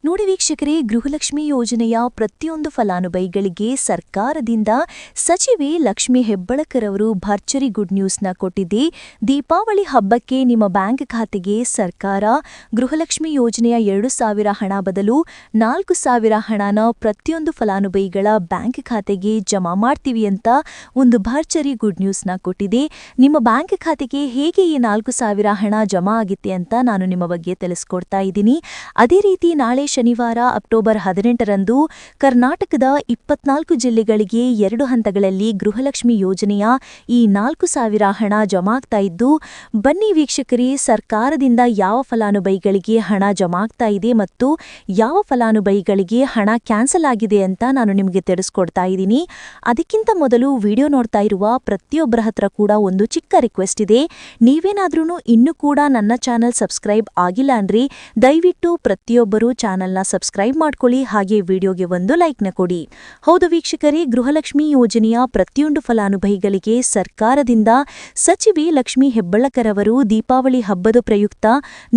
ನೋಡಿ ವೀಕ್ಷಕರೇ, ಗೃಹಲಕ್ಷ್ಮಿ ಯೋಜನೆಯ ಪ್ರತಿಯೊಂದು ಫಲಾನುಭವಿಗಳಿಗೆ ಸರ್ಕಾರದಿಂದ ಸಚಿವೆ ಲಕ್ಷ್ಮಿ ಹೆಬ್ಬಾಳ್ಕರ್ ಅವರು ಭರ್ಜರಿ ಗುಡ್ ನ್ಯೂಸ್ನ ಕೊಟ್ಟಿದೆ. ದೀಪಾವಳಿ ಹಬ್ಬಕ್ಕೆ ನಿಮ್ಮ ಬ್ಯಾಂಕ್ ಖಾತೆಗೆ ಸರ್ಕಾರ ಗೃಹಲಕ್ಷ್ಮಿ ಯೋಜನೆಯ 2,000 ಹಣ ಬದಲು 4,000 ಹಣನ ಪ್ರತಿಯೊಂದು ಫಲಾನುಭವಿಗಳ ಬ್ಯಾಂಕ್ ಖಾತೆಗೆ ಜಮಾ ಮಾಡ್ತೀವಿ ಅಂತ ಒಂದು ಭರ್ಜರಿ ಗುಡ್ ನ್ಯೂಸ್ನ ಕೊಟ್ಟಿದೆ. ನಿಮ್ಮ ಬ್ಯಾಂಕ್ ಖಾತೆಗೆ ಹೇಗೆ ಈ 4,000 ಹಣ ಜಮಾ ಆಗುತ್ತೆ ಅಂತ ನಾನು ನಿಮ್ಮ ಬಗ್ಗೆ ತಿಳಿಸ್ಕೊಡ್ತಾ ಇದ್ದೀನಿ. ಅದೇ ರೀತಿ ನಾಳೆ ಶನಿವಾರ ಅಕ್ಟೋಬರ್ 18ರಂದು ಕರ್ನಾಟಕದ 24 ಜಿಲ್ಲೆಗಳಿಗೆ 2 ಹಂತಗಳಲ್ಲಿ ಗೃಹಲಕ್ಷ್ಮಿ ಯೋಜನೆಯ ಈ 4,000 ಹಣ ಜಮಾ ಆಗ್ತಾ ಇದ್ದು, ಬನ್ನಿ ವೀಕ್ಷಕರೇ, ಸರ್ಕಾರದಿಂದ ಯಾವ ಫಲಾನುಭವಿಗಳಿಗೆ ಹಣ ಜಮಾ ಆಗ್ತಾ ಇದೆ ಮತ್ತು ಯಾವ ಫಲಾನುಭವಿಗಳಿಗೆ ಹಣ ಕ್ಯಾನ್ಸಲ್ ಆಗಿದೆ ಅಂತ ನಾನು ನಿಮಗೆ ತಿಳಿಸ್ಕೊಡ್ತಾ ಇದ್ದೀನಿ. ಅದಕ್ಕಿಂತ ಮೊದಲು ವಿಡಿಯೋ ನೋಡ್ತಾ ಇರುವ ಪ್ರತಿಯೊಬ್ಬರ ಹತ್ರ ಕೂಡ ಒಂದು ಚಿಕ್ಕ ರಿಕ್ವೆಸ್ಟ್ ಇದೆ. ನೀವೇನಾದ್ರೂ ಇನ್ನೂ ಕೂಡ ನನ್ನ ಚಾನೆಲ್ ಸಬ್ಸ್ಕ್ರೈಬ್ ಆಗಿಲ್ಲ ಅಂದ್ರೆ ದಯವಿಟ್ಟು ಪ್ರತಿಯೊಬ್ಬರು ಚಾನೆಲ್ನ ಸಬ್ಸ್ಕ್ರೈಬ್ ಮಾಡ್ಕೊಳ್ಳಿ, ಹಾಗೆ ವಿಡಿಯೋಗೆ ಒಂದು ಲೈಕ್ನ ಕೊಡಿ. ಹೌದು ವೀಕ್ಷಕರೇ, ಗೃಹಲಕ್ಷ್ಮಿ ಯೋಜನೆಯ ಪ್ರತಿಯೊಂದು ಫಲಾನುಭವಿಗಳಿಗೆ ಸರ್ಕಾರದಿಂದ ಸಚಿವೆ ಲಕ್ಷ್ಮಿ ಹೆಬ್ಬಾಳ್ಕರ್ ಅವರು ದೀಪಾವಳಿ ಹಬ್ಬದ ಪ್ರಯುಕ್ತ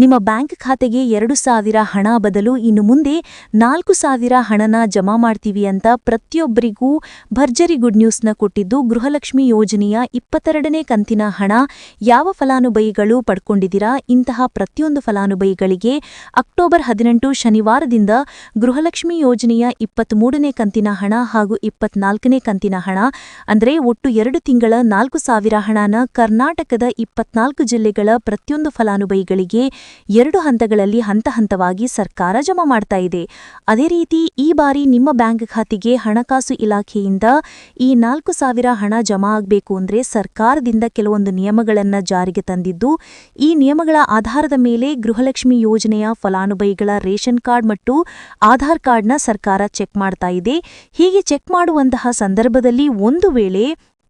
ನಿಮ್ಮ ಬ್ಯಾಂಕ್ ಖಾತೆಗೆ 2,000 ಹಣ ಬದಲು ಇನ್ನು ಮುಂದೆ 4,000 ಹಣನ ಜಮಾ ಮಾಡ್ತೀವಿ ಅಂತ ಪ್ರತಿಯೊಬ್ಬರಿಗೂ ಭರ್ಜರಿ ಗುಡ್ ನ್ಯೂಸ್ನ ಕೊಟ್ಟಿದ್ದು, ಗೃಹಲಕ್ಷ್ಮಿ ಯೋಜನೆಯ 22ನೇ ಕಂತಿನ ಹಣ ಯಾವ ಫಲಾನುಭವಿಗಳು ಪಡ್ಕೊಂಡಿದ್ದೀರಾ, ಇಂತಹ ಪ್ರತಿಯೊಂದು ಫಲಾನುಭವಿಗಳಿಗೆ ಅಕ್ಟೋಬರ್ 18 ಶನಿವಾರದಿಂದ ಗೃಹಲಕ್ಷ್ಮಿ ಯೋಜನೆಯ 23ನೇ ಕಂತಿನ ಹಣ ಹಾಗೂ 24ನೇ ಕಂತಿನ ಹಣ ಅಂದರೆ ಒಟ್ಟು 2 ತಿಂಗಳ 4,000 ಹಣನ ಕರ್ನಾಟಕದ 24 ಜಿಲ್ಲೆಗಳ ಪ್ರತಿಯೊಂದು ಫಲಾನುಭವಿಗಳಿಗೆ 2 ಹಂತಗಳಲ್ಲಿ ಹಂತವಾಗಿ ಸರ್ಕಾರ ಜಮಾ ಮಾಡ್ತಾ ಇದೆ. ಅದೇ ರೀತಿ ಈ ಬಾರಿ ನಿಮ್ಮ ಬ್ಯಾಂಕ್ ಖಾತೆಗೆ ಹಣಕಾಸು ಇಲಾಖೆಯಿಂದ ಈ 4,000 ಹಣ ಜಮಾ ಆಗಬೇಕು ಅಂದರೆ ಸರ್ಕಾರದಿಂದ ಕೆಲವೊಂದು ನಿಯಮಗಳನ್ನು ಜಾರಿಗೆ ತಂದಿದ್ದು, ಈ ನಿಯಮಗಳ ಆಧಾರದ ಮೇಲೆ ಗೃಹಲಕ್ಷ್ಮಿ ಯೋಜನೆಯ ಫಲಾನುಭವಿಗಳ ರೇಷನ್ ಕಾರ್ಡ್ ಮತ್ತು ಆಧಾರ್ ಕಾರ್ಡ್ನ ಸರ್ಕಾರ ಚೆಕ್ ಮಾಡ್ತಾ ಇದೆ. ಹೀಗೆ ಚೆಕ್ ಮಾಡುವಂತಹ ಸಂದರ್ಭದಲ್ಲಿ ಒಂದು ವೇಳೆ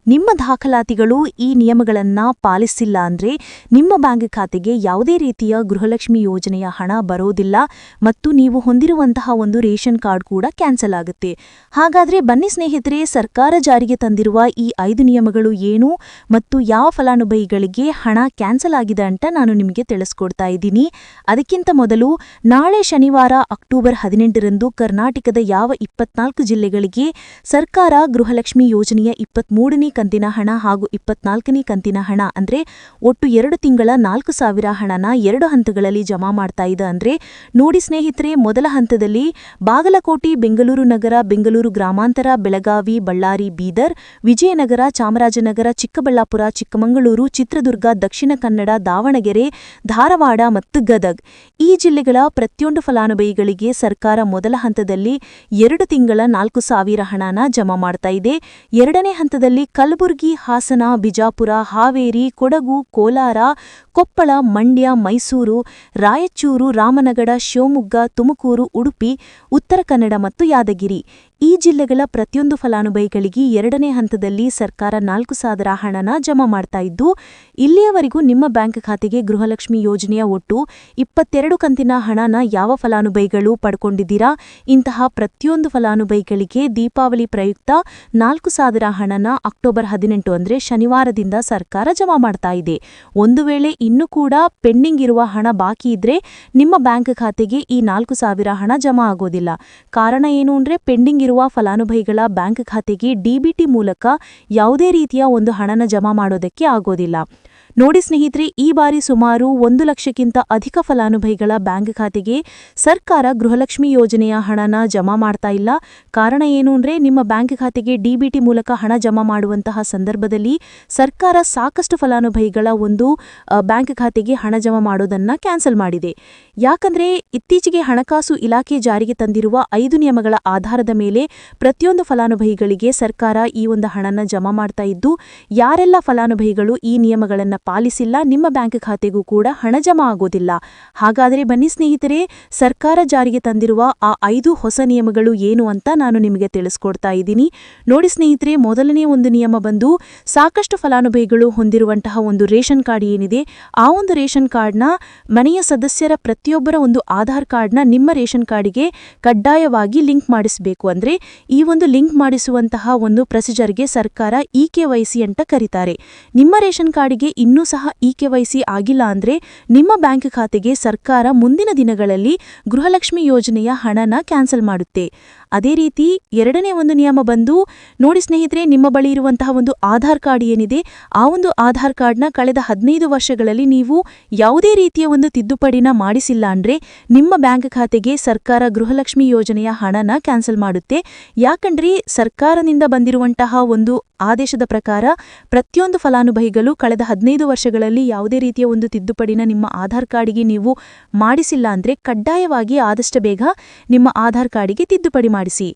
ನಿಮ್ಮ ದಾಖಲಾತಿಗಳು ಈ ನಿಯಮಗಳನ್ನು ಪಾಲಿಸಿಲ್ಲ ಅಂದರೆ ನಿಮ್ಮ ಬ್ಯಾಂಕ್ ಖಾತೆಗೆ ಯಾವುದೇ ರೀತಿಯ ಗೃಹಲಕ್ಷ್ಮಿ ಯೋಜನೆಯ ಹಣ ಬರೋದಿಲ್ಲ ಮತ್ತು ನೀವು ಹೊಂದಿರುವಂತಹ ಒಂದು ರೇಷನ್ ಕಾರ್ಡ್ ಕೂಡ ಕ್ಯಾನ್ಸಲ್ ಆಗುತ್ತೆ. ಹಾಗಾದರೆ ಬನ್ನಿ ಸ್ನೇಹಿತರೆ, ಸರ್ಕಾರ ಜಾರಿಗೆ ತಂದಿರುವ ಈ 5 ನಿಯಮಗಳು ಏನು ಮತ್ತು ಯಾವ ಫಲಾನುಭವಿಗಳಿಗೆ ಹಣ ಕ್ಯಾನ್ಸಲ್ ಆಗಿದೆ ಅಂತ ನಾನು ನಿಮಗೆ ತಿಳಿಸ್ಕೊಡ್ತಾ ಇದ್ದೀನಿ. ಅದಕ್ಕಿಂತ ಮೊದಲು ನಾಳೆ ಶನಿವಾರ ಅಕ್ಟೋಬರ್ 18ರಂದು ಕರ್ನಾಟಕದ ಯಾವ 24 ಜಿಲ್ಲೆಗಳಿಗೆ ಸರ್ಕಾರ ಗೃಹಲಕ್ಷ್ಮಿ ಯೋಜನೆಯ 23ನೇ ಕಂತಿನ ಹಣ ಹಾಗೂ 24ನೇ ಕಂತಿನ ಹಣ ಅಂದ್ರೆ ಒಟ್ಟು 2 ತಿಂಗಳ 4,000 ಹಣನ 2 ಹಂತಗಳಲ್ಲಿ ಜಮಾ ಮಾಡ್ತಾ ಇದೆ ಅಂದ್ರೆ ನೋಡಿ ಸ್ನೇಹಿತರೆ, ಮೊದಲ ಹಂತದಲ್ಲಿ ಬಾಗಲಕೋಟೆ, ಬೆಂಗಳೂರು ನಗರ, ಬೆಂಗಳೂರು ಗ್ರಾಮಾಂತರ, ಬೆಳಗಾವಿ, ಬಳ್ಳಾರಿ, ಬೀದರ್, ವಿಜಯನಗರ, ಚಾಮರಾಜನಗರ, ಚಿಕ್ಕಬಳ್ಳಾಪುರ, ಚಿಕ್ಕಮಗಳೂರು, ಚಿತ್ರದುರ್ಗ, ದಕ್ಷಿಣ ಕನ್ನಡ, ದಾವಣಗೆರೆ, ಧಾರವಾಡ ಮತ್ತು ಗದಗ್ ಈ ಜಿಲ್ಲೆಗಳ ಪ್ರತಿಯೊಂದು ಫಲಾನುಭವಿಗಳಿಗೆ ಸರ್ಕಾರ ಮೊದಲ ಹಂತದಲ್ಲಿ 2 ತಿಂಗಳ 4,000 ಹಣನ ಜಮಾ ಮಾಡ್ತಾ ಇದೆ. ಎರಡನೇ ಹಂತದಲ್ಲಿ ಕಲಬುರಗಿ, ಹಾಸನ, ಬಿಜಾಪುರ, ಹಾವೇರಿ, ಕೊಡಗು, ಕೋಲಾರ, ಕೊಪ್ಪಳ, ಮಂಡ್ಯ, ಮೈಸೂರು, ರಾಯಚೂರು, ರಾಮನಗರ, ಶಿವಮೊಗ್ಗ, ತುಮಕೂರು, ಉಡುಪಿ, ಉತ್ತರ ಕನ್ನಡ ಮತ್ತು ಯಾದಗಿರಿ ಈ ಜಿಲ್ಲೆಗಳ ಪ್ರತಿಯೊಂದು ಫಲಾನುಭವಿಗಳಿಗೆ 2ನೇ ಹಂತದಲ್ಲಿ ಸರ್ಕಾರ 4,000 ಹಣನ ಜಮಾ ಮಾಡ್ತಾ ಇದ್ದು, ಇಲ್ಲಿಯವರೆಗೂ ನಿಮ್ಮ ಬ್ಯಾಂಕ್ ಖಾತೆಗೆ ಗೃಹಲಕ್ಷ್ಮಿ ಯೋಜನೆಯ ಒಟ್ಟು 22 ಕಂತಿನ ಹಣನ ಯಾವ ಫಲಾನುಭವಿಗಳು ಪಡ್ಕೊಂಡಿದ್ದೀರಾ, ಇಂತಹ ಪ್ರತಿಯೊಂದು ಫಲಾನುಭವಿಗಳಿಗೆ ದೀಪಾವಳಿ ಪ್ರಯುಕ್ತ 4,000 ಹಣನ ಅಕ್ಟೋಬರ್ 18 ಅಂದರೆ ಶನಿವಾರದಿಂದ ಸರ್ಕಾರ ಜಮಾ ಮಾಡ್ತಾ ಇದೆ. ಒಂದು ವೇಳೆ ಇನ್ನೂ ಕೂಡ ಪೆಂಡಿಂಗ್ ಇರುವ ಹಣ ಬಾಕಿ ಇದ್ರೆ ನಿಮ್ಮ ಬ್ಯಾಂಕ್ ಖಾತೆಗೆ ಈ 4,000 ಹಣ ಜಮಾ ಆಗೋದಿಲ್ಲ. ಕಾರಣ ಏನು ಅಂದ್ರೆ ಪೆಂಡಿಂಗ್ ಇರುವ ಫಲಾನುಭವಿಗಳ ಬ್ಯಾಂಕ್ ಖಾತೆಗೆ ಡಿಬಿಟಿ ಮೂಲಕ ಯಾವುದೇ ರೀತಿಯ ಒಂದು ಹಣನ ಜಮಾ ಮಾಡೋದಕ್ಕೆ ಆಗೋದಿಲ್ಲ. ನೋಡಿ ಸ್ನೇಹಿತರೆ, ಈ ಬಾರಿ ಸುಮಾರು 1 ಲಕ್ಷಕ್ಕಿಂತ ಅಧಿಕ ಫಲಾನುಭವಿಗಳ ಬ್ಯಾಂಕ್ ಖಾತೆಗೆ ಸರ್ಕಾರ ಗೃಹಲಕ್ಷ್ಮಿ ಯೋಜನೆಯ ಹಣನ ಜಮಾ ಮಾಡ್ತಾ ಇಲ್ಲ. ಕಾರಣ ಏನು ಅಂದ್ರೆ ನಿಮ್ಮ ಬ್ಯಾಂಕ್ ಖಾತೆಗೆ ಡಿಬಿಟಿ ಮೂಲಕ ಹಣ ಜಮಾ ಮಾಡುವಂತಹ ಸಂದರ್ಭದಲ್ಲಿ ಸರ್ಕಾರ ಸಾಕಷ್ಟು ಫಲಾನುಭವಿಗಳ ಒಂದು ಬ್ಯಾಂಕ್ ಖಾತೆಗೆ ಹಣ ಜಮಾ ಮಾಡೋದನ್ನ ಕ್ಯಾನ್ಸಲ್ ಮಾಡಿದೆ. ಯಾಕಂದ್ರೆ ಇತ್ತೀಚೆಗೆ ಹಣಕಾಸು ಇಲಾಖೆ ಜಾರಿಗೆ ತಂದಿರುವ 5 ನಿಯಮಗಳ ಆಧಾರದ ಮೇಲೆ ಪ್ರತಿಯೊಂದು ಫಲಾನುಭವಿಗಳಿಗೆ ಸರ್ಕಾರ ಈ ಒಂದು ಹಣನ ಜಮಾ ಮಾಡ್ತಾ ಇದ್ದು, ಯಾರೆಲ್ಲ ಫಲಾನುಭವಿಗಳು ಈ ನಿಯಮಗಳನ್ನು ಪಾಲಿಸಿಲ್ಲ ನಿಮ್ಮ ಬ್ಯಾಂಕ್ ಖಾತೆಗೂ ಕೂಡ ಹಣ ಜಮಾ ಆಗೋದಿಲ್ಲ. ಹಾಗಾದರೆ ಬನ್ನಿ ಸ್ನೇಹಿತರೆ, ಸರ್ಕಾರ ಜಾರಿಗೆ ತಂದಿರುವ ಆ 5 ಹೊಸ ನಿಯಮಗಳು ಏನು ಅಂತ ನಾನು ನಿಮಗೆ ತಿಳಿಸ್ಕೊಡ್ತಾ ಇದ್ದೀನಿ. ನೋಡಿ ಸ್ನೇಹಿತರೆ, ಮೊದಲನೇ ಒಂದು ನಿಯಮ ಬಂದು ಸಾಕಷ್ಟು ಫಲಾನುಭವಿಗಳು ಹೊಂದಿರುವಂತಹ ಒಂದು ರೇಷನ್ ಕಾರ್ಡ್ ಏನಿದೆ, ಆ ಒಂದು ರೇಷನ್ ಕಾರ್ಡ್ನ ಮನೆಯ ಸದಸ್ಯರ ಪ್ರತಿಯೊಬ್ಬರ ಒಂದು ಆಧಾರ್ ಕಾರ್ಡ್ನ ನಿಮ್ಮ ರೇಷನ್ ಕಾರ್ಡಿಗೆ ಕಡ್ಡಾಯವಾಗಿ ಲಿಂಕ್ ಮಾಡಿಸಬೇಕು. ಅಂದ್ರೆ ಈ ಒಂದು ಲಿಂಕ್ ಮಾಡಿಸುವಂತಹ ಒಂದು ಪ್ರೊಸೀಜರ್ಗೆ ಸರ್ಕಾರ EKYC ಅಂತ ಕರೀತಾರೆ. ನಿಮ್ಮ ರೇಷನ್ ಕಾರ್ಡಿಗೆ ಇನ್ನೂ ಸಹ ಇ-KYC ಆಗಿಲ್ಲ ಅಂದ್ರೆ ನಿಮ್ಮ ಬ್ಯಾಂಕ್ ಖಾತೆಗೆ ಸರ್ಕಾರ ಮುಂದಿನ ದಿನಗಳಲ್ಲಿ ಗೃಹಲಕ್ಷ್ಮಿ ಯೋಜನೆಯ ಹಣನ ಕ್ಯಾನ್ಸಲ್ ಮಾಡುತ್ತೆ. ಅದೇ ರೀತಿ ಎರಡನೇ ಒಂದು ನಿಯಮ ಬಂದು ನೋಡಿ ಸ್ನೇಹಿತರೆ, ನಿಮ್ಮ ಬಳಿ ಇರುವಂತಹ ಒಂದು ಆಧಾರ್ ಕಾರ್ಡ್ ಏನಿದೆ, ಆ ಒಂದು ಆಧಾರ್ ಕಾರ್ಡ್ನ ಕಳೆದ 15 ವರ್ಷಗಳಲ್ಲಿ ನೀವು ಯಾವುದೇ ರೀತಿಯ ಒಂದು ತಿದ್ದುಪಡಿನ ಮಾಡಿಸಿಲ್ಲ ಅಂದ್ರೆ ನಿಮ್ಮ ಬ್ಯಾಂಕ್ ಖಾತೆಗೆ ಸರ್ಕಾರ ಗೃಹಲಕ್ಷ್ಮಿ ಯೋಜನೆಯ ಹಣನ ಕ್ಯಾನ್ಸಲ್ ಮಾಡುತ್ತೆ. ಯಾಕಂದ್ರೆ ಸರ್ಕಾರದಿಂದ ಬಂದಿರುವಂತಹ ಒಂದು ಆದೇಶದ ಪ್ರಕಾರ ಪ್ರತಿಯೊಂದು ಫಲಾನುಭವಿಗಳು ಕಳೆದ 15 ವರ್ಷಗಳಲ್ಲಿ ಯಾವುದೇ ರೀತಿಯ ಒಂದು ತಿದ್ದುಪಡಿನ ನಿಮ್ಮ ಆಧಾರ್ ಕಾರ್ಡಿಗೆ ನೀವು ಮಾಡಿಸಿಲ್ಲ ಅಂದ್ರೆ ಕಡ್ಡಾಯವಾಗಿ ಆದಷ್ಟು ಬೇಗ ನಿಮ್ಮ ಆಧಾರ್ ಕಾರ್ಡಿಗೆ ತಿದ್ದುಪಡಿ ಮಾಡಿಸಿ.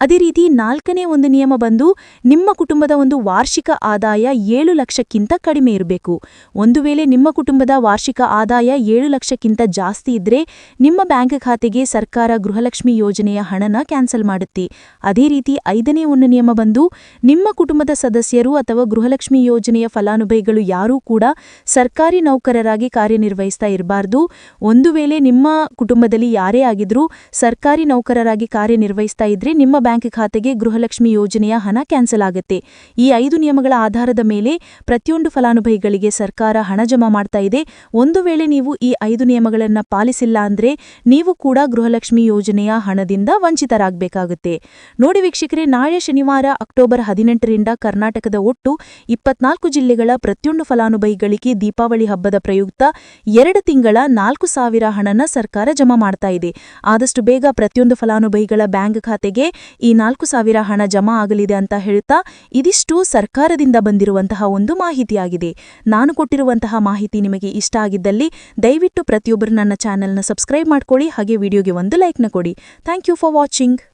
ಅದೇ ರೀತಿ 4ನೇ ಒಂದು ನಿಯಮ ಬಂದು ನಿಮ್ಮ ಕುಟುಂಬದ ಒಂದು ವಾರ್ಷಿಕ ಆದಾಯ 7 ಲಕ್ಷಕ್ಕಿಂತ ಕಡಿಮೆ ಇರಬೇಕು. ಒಂದು ವೇಳೆ ನಿಮ್ಮ ಕುಟುಂಬದ ವಾರ್ಷಿಕ ಆದಾಯ 7 ಲಕ್ಷಕ್ಕಿಂತ ಜಾಸ್ತಿ ಇದ್ರೆ ನಿಮ್ಮ ಬ್ಯಾಂಕ್ ಖಾತೆಗೆ ಸರ್ಕಾರ ಗೃಹಲಕ್ಷ್ಮಿ ಯೋಜನೆಯ ಹಣನ ಕ್ಯಾನ್ಸಲ್ ಮಾಡುತ್ತೆ. ಅದೇ ರೀತಿ 5ನೇ ಒಂದು ನಿಯಮ ಬಂದು ನಿಮ್ಮ ಕುಟುಂಬದ ಸದಸ್ಯರು ಅಥವಾ ಗೃಹಲಕ್ಷ್ಮಿ ಯೋಜನೆಯ ಫಲಾನುಭವಿಗಳು ಯಾರೂ ಕೂಡ ಸರ್ಕಾರಿ ನೌಕರರಾಗಿ ಕಾರ್ಯನಿರ್ವಹಿಸ್ತಾ ಇರಬಾರ್ದು. ಒಂದು ವೇಳೆ ನಿಮ್ಮ ಕುಟುಂಬದಲ್ಲಿ ಯಾರೇ ಆಗಿದ್ರೂ ಸರ್ಕಾರಿ ನೌಕರರಾಗಿ ಕಾರ್ಯನಿರ್ವಹಿಸ್ತಾ ಇದ್ರೆ ನಿಮ್ಮ ಬ್ಯಾಂಕ್ ಖಾತೆಗೆ ಗೃಹಲಕ್ಷ್ಮಿ ಯೋಜನೆಯ ಹಣ ಕ್ಯಾನ್ಸಲ್ ಆಗುತ್ತೆ. ಈ 5 ನಿಯಮಗಳ ಆಧಾರದ ಮೇಲೆ ಪ್ರತಿಯೊಂದು ಫಲಾನುಭವಿಗಳಿಗೆ ಸರ್ಕಾರ ಹಣ ಜಮಾ ಮಾಡ್ತಾ ಇದೆ. ಒಂದು ವೇಳೆ ನೀವು ಈ 5 ನಿಯಮಗಳನ್ನು ಪಾಲಿಸಿಲ್ಲ ಅಂದ್ರೆ ನೀವು ಕೂಡ ಗೃಹಲಕ್ಷ್ಮಿ ಯೋಜನೆಯ ಹಣದಿಂದ ವಂಚಿತರಾಗಬೇಕಾಗುತ್ತೆ. ನೋಡಿ ವೀಕ್ಷಕರೇ, ನಾಳೆ ಶನಿವಾರ ಅಕ್ಟೋಬರ್ 18ರಿಂದ ಕರ್ನಾಟಕದ ಒಟ್ಟು 24 ಜಿಲ್ಲೆಗಳ ಪ್ರತಿಯೊಂದು ಫಲಾನುಭವಿಗಳಿಗೆ ದೀಪಾವಳಿ ಹಬ್ಬದ ಪ್ರಯುಕ್ತ 2 ತಿಂಗಳ 4,000 ಹಣನ ಸರ್ಕಾರ ಜಮಾ ಮಾಡ್ತಾ ಇದೆ. ಆದಷ್ಟು ಬೇಗ ಪ್ರತಿಯೊಂದು ಫಲಾನುಭವಿಗಳ ಬ್ಯಾಂಕ್ ಖಾತೆಗೆ ಈ 4,000 ಹಣ ಜಮಾ ಆಗಲಿದೆ ಅಂತ ಹೇಳ್ತಾ, ಇದಿಷ್ಟು ಸರ್ಕಾರದಿಂದ ಬಂದಿರುವಂತಹ ಒಂದು ಮಾಹಿತಿಯಾಗಿದೆ. ನಾನು ಕೊಟ್ಟಿರುವಂತಹ ಮಾಹಿತಿ ನಿಮಗೆ ಇಷ್ಟ ಆಗಿದ್ದಲ್ಲಿ ದಯವಿಟ್ಟು ಪ್ರತಿಯೊಬ್ಬರು ನನ್ನ ಚಾನೆಲ್ನ ಸಬ್ಸ್ಕ್ರೈಬ್ ಮಾಡ್ಕೊಳ್ಳಿ, ಹಾಗೆ ವಿಡಿಯೋಗೆ ಒಂದು ಲೈಕ್ನ ಕೊಡಿ. Thank you for watching.